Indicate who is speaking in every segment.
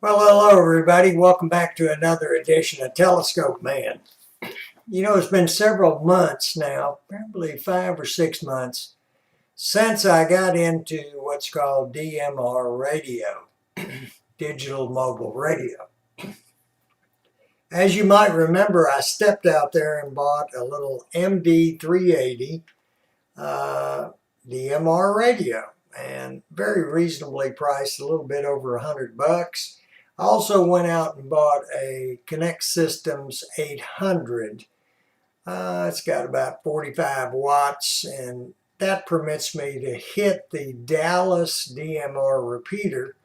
Speaker 1: Well, hello everybody. Welcome back to another edition of TelescopeMan. You know, it's been several months now, probably 5 or 6 months, since I got into what's called DMR radio, digital mobile radio. As you might remember, I stepped out there and bought a little MD380 DMR radio, and very reasonably priced, a little bit over $100. I also went out and bought a Connect Systems 800. It's got about 45 watts, and that permits me to hit the Dallas DMR repeater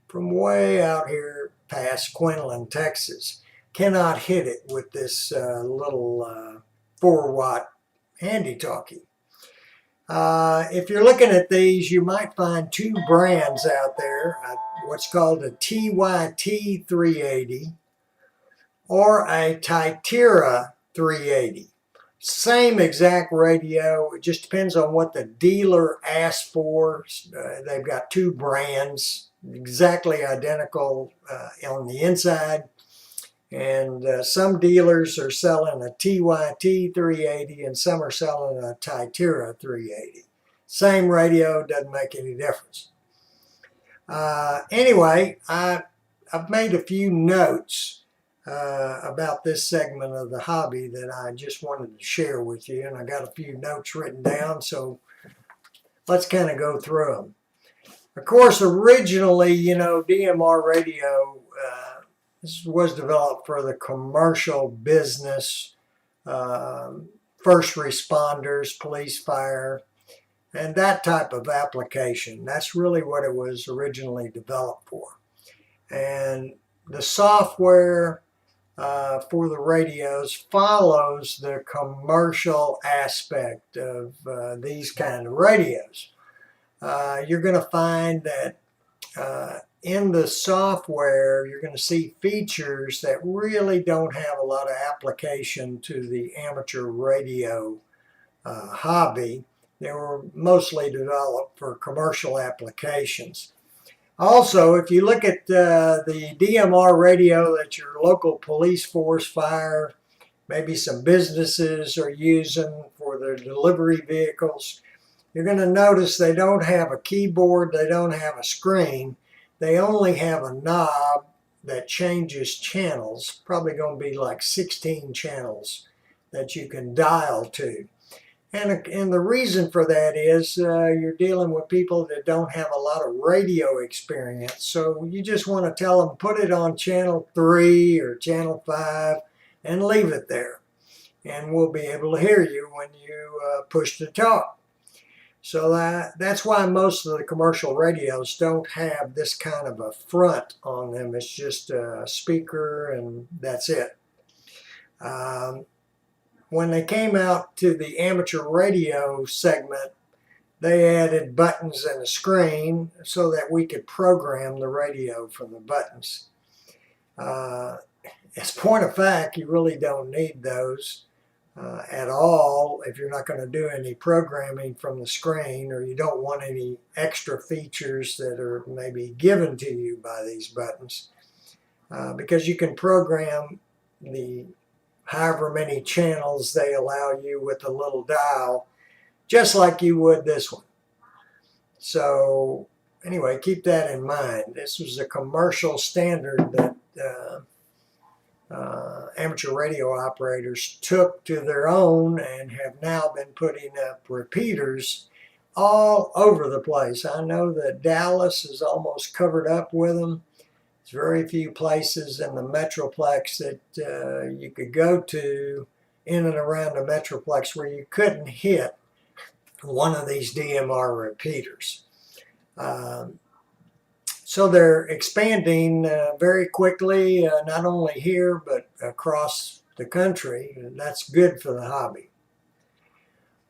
Speaker 1: from way out here past Quinlan, Texas. Cannot hit it with this little 4-watt handy-talkie. If you're looking at these, you might find two brands out there, what's called a TYT 380 or a Tyera 380. Same exact radio, it just depends on what the dealer asked for. They've got two brands, exactly identical on the inside. And some dealers are selling a TYT 380 and some are selling a Tyera 380. Same radio, doesn't make any difference. Anyway, I've made a few notes about this segment of the hobby that I just wanted to share with you. And I got a few notes written down, so let's kind of go through them. Of course, originally, DMR radio this was developed for the commercial business, first responders, police, fire, and that type of application. That's really what it was originally developed for. And the software for the radios follows the commercial aspect of these kind of radios. You're going to find that in the software, you're going to see features that really don't have a lot of application to the amateur radio hobby. They were mostly developed for commercial applications. Also, if you look at the DMR radio that your local police force, fire, maybe some businesses are using for their delivery vehicles, you're going to notice they don't have a keyboard, they don't have a screen. They only have a knob that changes channels, probably going to be like 16 channels that you can dial to. And the reason for that is you're dealing with people that don't have a lot of radio experience. So you just want to tell them, put it on channel 3 or channel 5 and leave it there. And we'll be able to hear you when you push the talk. So that's why most of the commercial radios don't have this kind of a front on them. It's just a speaker and that's it. When they came out to the amateur radio segment, they added buttons and a screen so that we could program the radio from the buttons. As a point of fact, you really don't need those at all if you're not going to do any programming from the screen, or you don't want any extra features that are maybe given to you by these buttons, because you can program the however many channels they allow you with a little dial, just like you would this one. So anyway, keep that in mind. This was a commercial standard that amateur radio operators took to their own and have now been putting up repeaters all over the place. I know that Dallas is almost covered up with them. There's very few places in the Metroplex that you could go to in and around the Metroplex where you couldn't hit one of these DMR repeaters. So they're expanding very quickly, not only here, but across the country, and that's good for the hobby.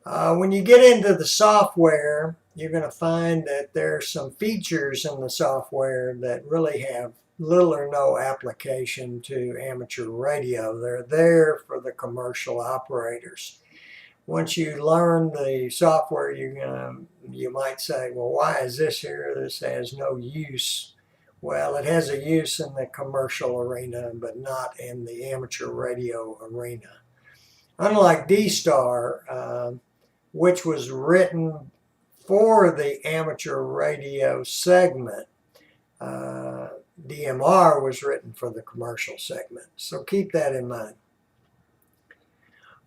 Speaker 1: When you get into the software, you're going to find that there are some features in the software that really have little or no application to amateur radio. They're there for the commercial operators. Once you learn the software, you might say, well, why is this here? This has no use Well, it has a use in the commercial arena, but not in the amateur radio arena. Unlike D-Star, which was written for the amateur radio segment, DMR was written for the commercial segment. So keep that in mind.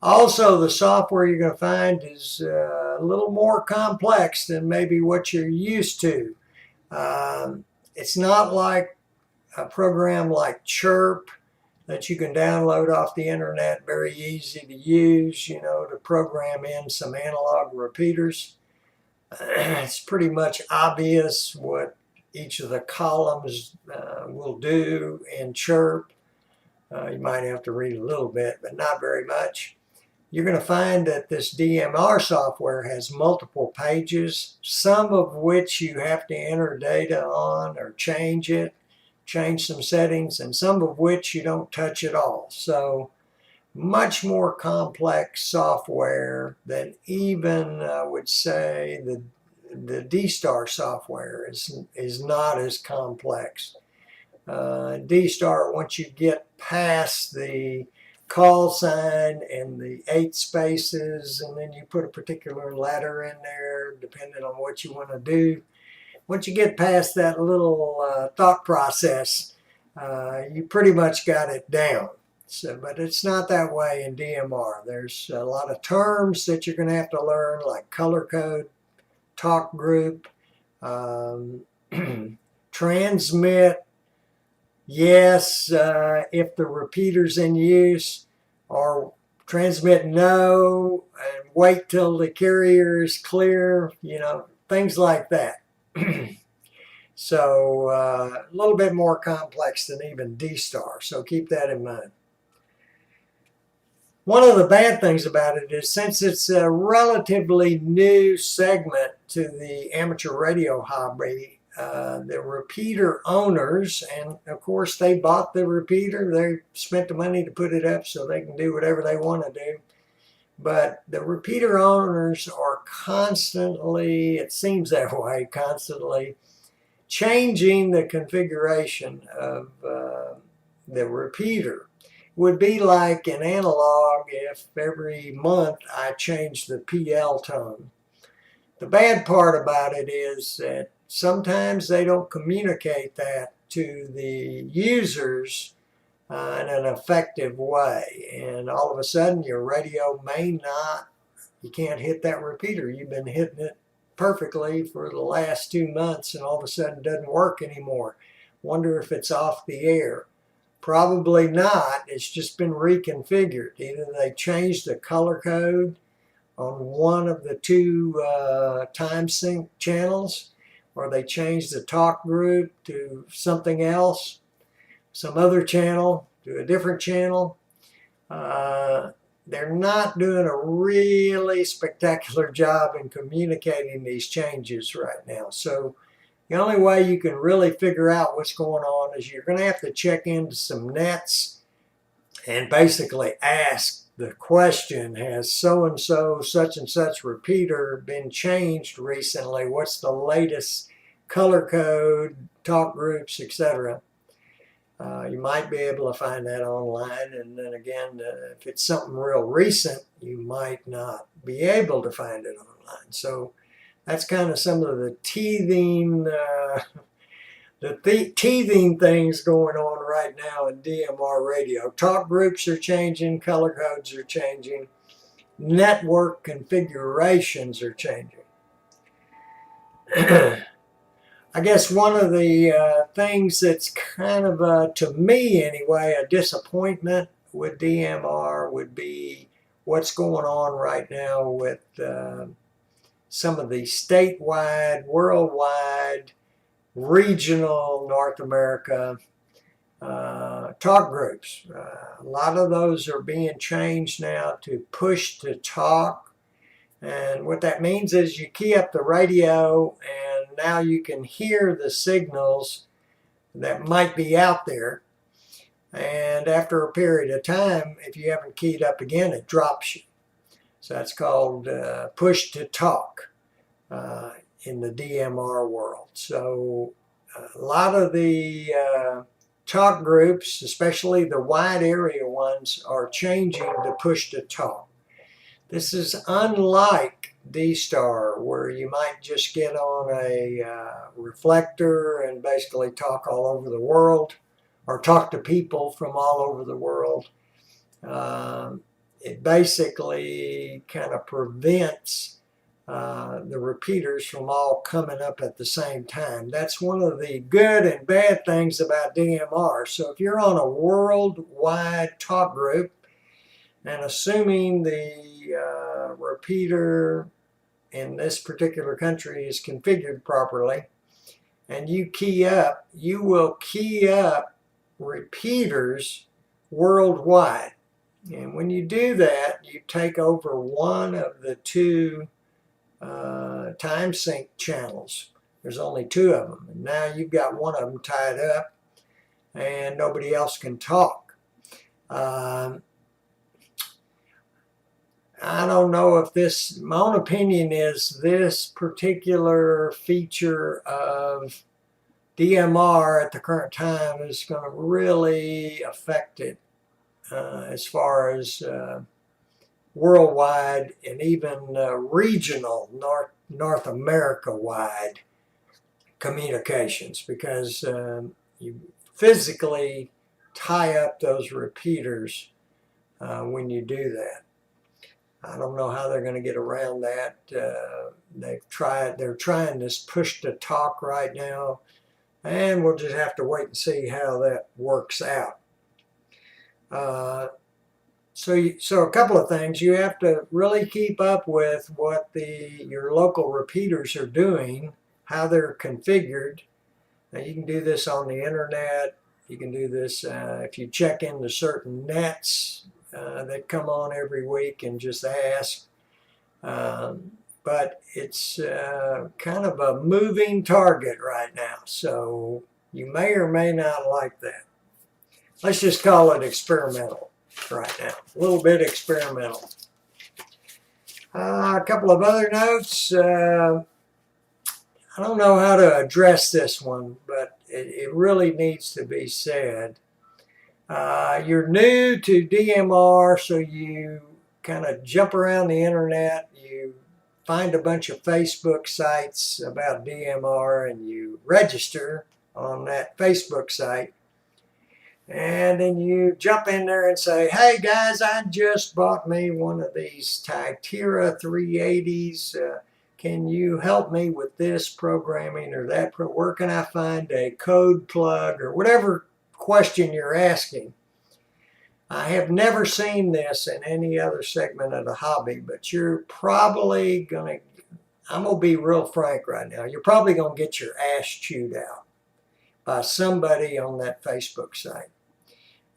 Speaker 1: Also, the software you're going to find is a little more complex than maybe what you're used to. It's not like a program like Chirp that you can download off the internet, very easy to use, you know, to program in some analog repeaters. It's pretty much obvious what each of the columns will do in Chirp. You might have to read a little bit, but not very much. You're going to find that this DMR software has multiple pages, some of which you have to enter data on or change it, change some settings, and some of which you don't touch at all. So much more complex software than even, I would say, the D-Star software is not as complex. D-Star, once you get past the call sign and the 8 spaces, and then you put a particular letter in there depending on what you want to do. Once you get past that little thought process, you pretty much got it down. So, but it's not that way in DMR. There's a lot of terms that you're going to have to learn, like color code, talk group, transmit. Yes, if the repeater's in use, or transmit no, and wait till the carrier is clear, you know, things like that. So a little bit more complex than even D-Star, so keep that in mind. One of the bad things about it is, since it's a relatively new segment to the amateur radio hobby, the repeater owners, and of course they bought the repeater, they spent the money to put it up so they can do whatever they want to do. But the repeater owners are constantly, it seems that way, constantly changing the configuration of the repeater. It would be like an analog if every month I changed the PL tone. The bad part about it is that sometimes they don't communicate that to the users in an effective way. And all of a sudden your radio may not, you can't hit that repeater. You've been hitting it perfectly for the last 2 months and all of a sudden it doesn't work anymore. Wonder if it's off the air. Probably not. It's just been reconfigured. Either they changed the color code on one of the 2 time sync channels, or they changed the talk group to something else, some other channel to a different channel. They're not doing a really spectacular job in communicating these changes right now. So the only way you can really figure out what's going on is you're going to have to check into some nets and basically ask the question, has so-and-so, such and such repeater been changed recently? What's the latest color code, talk groups, etc.? You might be able to find that online, and then again, if it's something real recent, you might not be able to find it online. So that's kind of some of the teething teething things going on right now in DMR radio. Talk groups are changing, color codes are changing, network configurations are changing. I guess one of the things that's kind of, to me anyway, a disappointment with DMR would be what's going on right now with some of the statewide, worldwide, regional North America talk groups. A lot of those are being changed now to push to talk. And what that means is you key up the radio and now you can hear the signals that might be out there. And after a period of time, if you haven't keyed up again, it drops you. So that's called push to talk in the DMR world. So a lot of the talk groups, especially the wide area ones, are changing to push to talk. This is unlike D-Star, where you might just get on a reflector and basically talk all over the world, or talk to people from all over the world. It basically kind of prevents the repeaters from all coming up at the same time. That's one of the good and bad things about DMR. So if you're on a worldwide talk group, and assuming the repeater in this particular country is configured properly, and you key up, you will key up repeaters worldwide. And when you do that, you take over one of the two time sync channels. There's only two of them, and now you've got one of them tied up and nobody else can talk. I don't know if this, my own opinion is this particular feature of DMR at the current time is going to really affect it as far as worldwide and even regional North America wide communications, because you physically tie up those repeaters when you do that. I don't know how they're going to get around that. They're trying this push to talk right now, and we'll just have to wait and see how that works out. So a couple of things. You have to really keep up with what your local repeaters are doing, how they're configured. Now you can do this on the internet. You can do this if you check into certain nets that come on every week and just ask. But it's kind of a moving target right now, so you may or may not like that. Let's just call it experimental right now, a little bit experimental. A couple of other notes. I don't know how to address this one, but it really needs to be said. You're new to DMR, so you kind of jump around the internet, you find a bunch of Facebook sites about DMR, and you register on that Facebook site. And then you jump in there and say, hey guys, I just bought me one of these Tyera 380s. Can you help me with this programming or that? Where can I find a code plug, or whatever question you're asking? I have never seen this in any other segment of the hobby, but you're probably going to, I'm going to be real frank right now, you're probably going to get your ass chewed out by somebody on that Facebook site.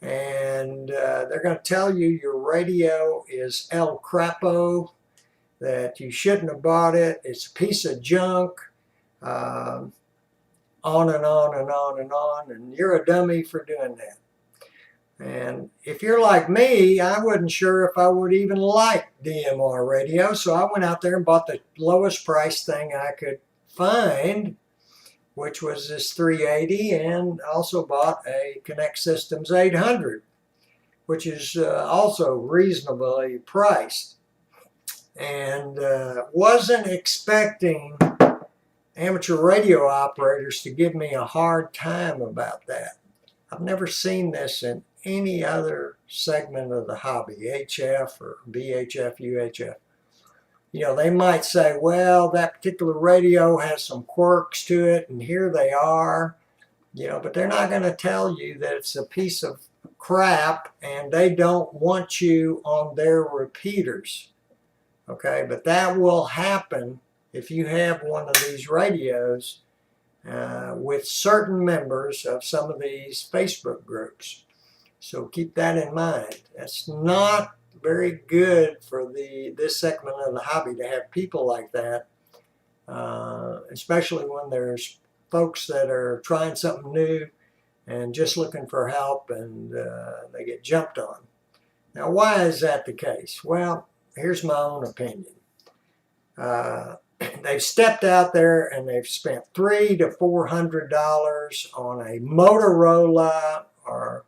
Speaker 1: And they're going to tell you your radio is El Crapo, that you shouldn't have bought it, it's a piece of junk, on and on and on and on, and you're a dummy for doing that. And if you're like me, I wasn't sure if I would even like DMR radio, so I went out there and bought the lowest price thing I could find, which was this 380, and also bought a Connect Systems 800, which is also reasonably priced. And wasn't expecting amateur radio operators to give me a hard time about that. I've never seen this in any other segment of the hobby, HF or VHF, UHF. You know, they might say, well, that particular radio has some quirks to it, and here they are, you know, but they're not going to tell you that it's a piece of crap and they don't want you on their repeaters. Okay, but that will happen if you have one of these radios with certain members of some of these Facebook groups. So keep that in mind. That's not very good for this segment of the hobby to have people like that, especially when there's folks that are trying something new and just looking for help, and they get jumped on. Now, why is that the case? Well, here's my own opinion. they've stepped out there and they've spent $300 to $400 on a Motorola or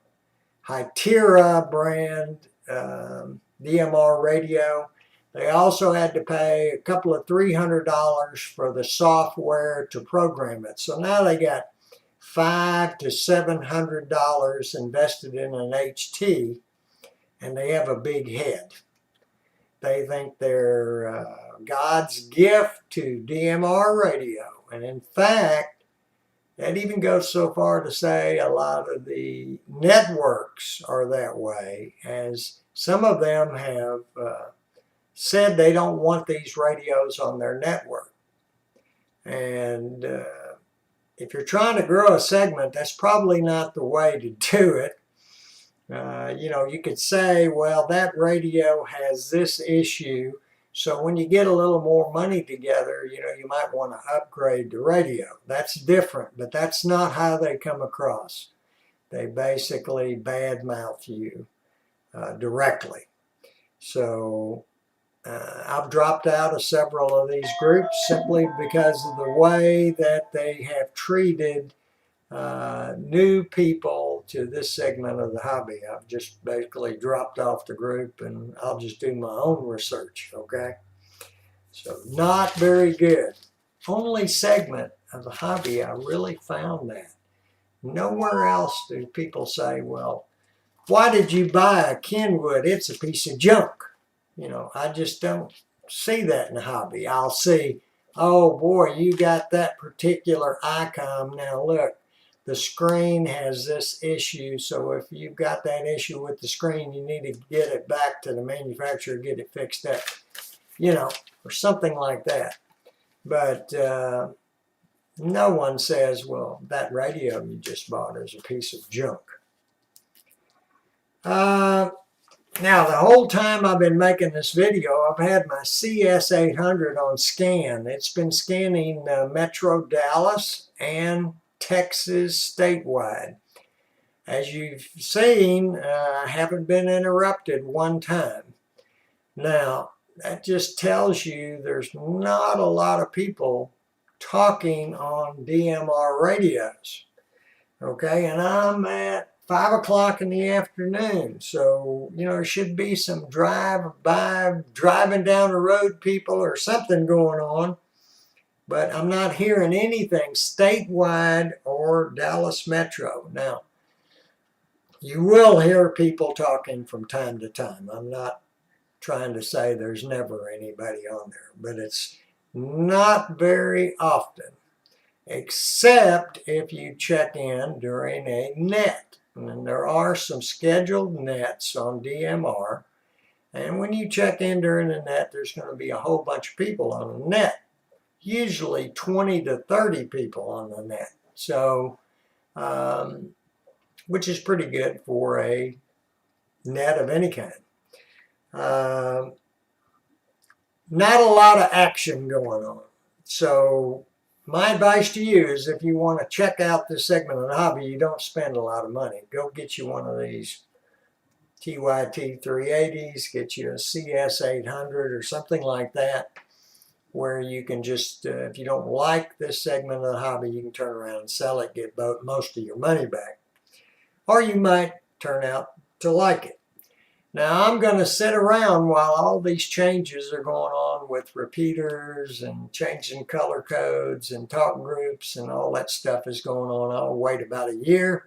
Speaker 1: Tyera brand DMR radio. They also had to pay a couple of $300 for the software to program it. So now they got $500 to $700 invested in an HT, and they have a big head. They think they're God's gift to DMR radio. And in fact, that even goes so far to say a lot of the networks are that way, as some of them have said they don't want these radios on their network. And if you're trying to grow a segment, that's probably not the way to do it. You know, you could say, well, that radio has this issue, so when you get a little more money together, you know, you might want to upgrade the radio. That's different, but that's not how they come across. They basically badmouth you directly. So I've dropped out of several of these groups simply because of the way that they have treated new people to this segment of the hobby. I've just basically dropped off the group and I'll just do my own research, okay? So not very good. Only segment of the hobby I really found that. Nowhere else do people say, well, why did you buy a Kenwood? It's a piece of junk. You know, I just don't see that in the hobby. I'll see, oh boy, you got that particular ICOM. Now look, the screen has this issue, so if you've got that issue with the screen, you need to get it back to the manufacturer, get it fixed up, you know, or something like that. But no one says, well, that radio you just bought is a piece of junk. Now, the whole time I've been making this video, I've had my CS800 on scan. It's been scanning Metro Dallas and Texas statewide. As you've seen, I haven't been interrupted one time. Now, that just tells you there's not a lot of people talking on DMR radios. Okay, and I'm at 5 o'clock in the afternoon, so, you know, there should be some driving down the road people or something going on. But I'm not hearing anything statewide or Dallas Metro. Now, you will hear people talking from time to time. I'm not trying to say there's never anybody on there, but it's not very often, except if you check in during a net. And there are some scheduled nets on DMR, and when you check in during the net, there's going to be a whole bunch of people on the net. Usually 20 to 30 people on the net. So, which is pretty good for a net of any kind. Not a lot of action going on. So, my advice to you is if you want to check out this segment of the hobby, you don't spend a lot of money. Go get you one of these TYT 380s, get you a CS800 or something like that, where you can just, if you don't like this segment of the hobby, you can turn around and sell it, get most of your money back. Or you might turn out to like it. Now, I'm going to sit around while all these changes are going on with repeaters and changing color codes and talk groups and all that stuff is going on. I'll wait about a year.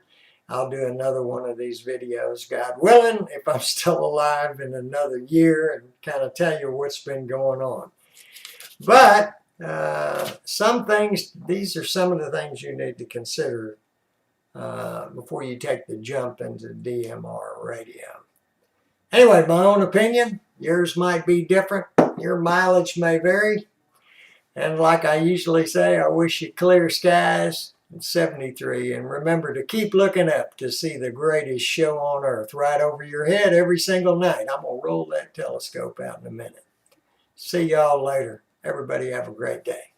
Speaker 1: I'll do another one of these videos, God willing, if I'm still alive in another year, and kind of tell you what's been going on. But some things, these are some of the things you need to consider before you take the jump into DMR radio. Anyway, my own opinion, yours might be different. Your mileage may vary. And like I usually say, I wish you clear skies and 73. And remember to keep looking up to see the greatest show on earth right over your head every single night. I'm going to roll that telescope out in a minute. See y'all later. Everybody have a great day.